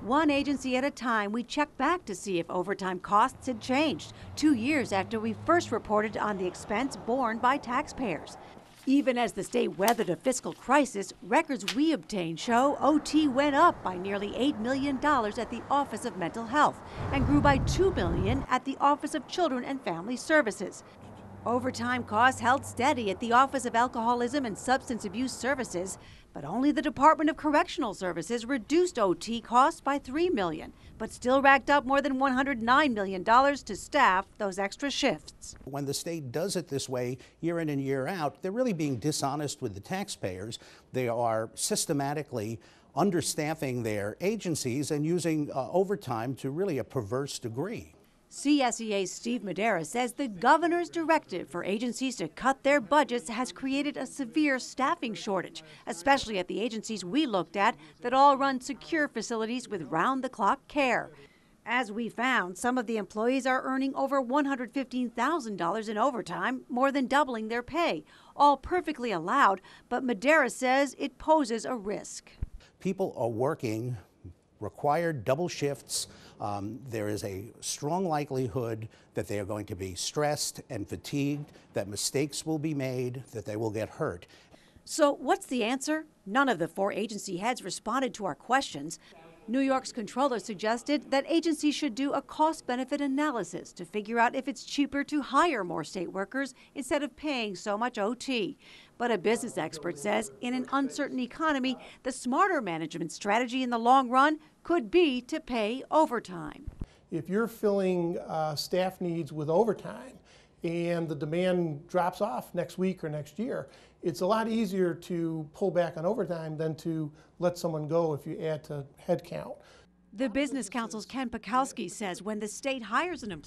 One agency at a time, we checked back to see if overtime costs had changed 2 years after we first reported on the expense borne by taxpayers. Even as the state weathered a fiscal crisis, records we obtained show OT went up by nearly $8 million at the Office of Mental Health and grew by $2 million at the Office of Children and Family Services. Overtime costs held steady at the Office of Alcoholism and Substance Abuse Services, but only the Department of Correctional Services reduced OT costs by $3 million, but still racked up more than $109 million to staff those extra shifts. When the state does it this way year in and year out, they're really being dishonest with the taxpayers. They are systematically understaffing their agencies and using overtime to really a perverse degree. CSEA's Steve Madera says the governor's directive for agencies to cut their budgets has created a severe staffing shortage, especially at the agencies we looked at that all run secure facilities with round-the-clock care. As we found, some of the employees are earning over $115,000 in overtime, more than doubling their pay, all perfectly allowed, but Madera says it poses a risk. People are working required double shifts. There is a strong likelihood that they are going to be stressed and fatigued, that mistakes will be made, that they will get hurt. So what's the answer? None of the 4 agency heads responded to our questions. New York's controller suggested that agencies should do a cost-benefit analysis to figure out if it's cheaper to hire more state workers instead of paying so much OT. But a business expert says in an uncertain economy, the smarter management strategy in the long run could be to pay overtime. If you're filling staff needs with overtime and the demand drops off next week or next year, it's a lot easier to pull back on overtime than to let someone go if you add to headcount. The Business Council's Ken Pikowski says when the state hires an employee,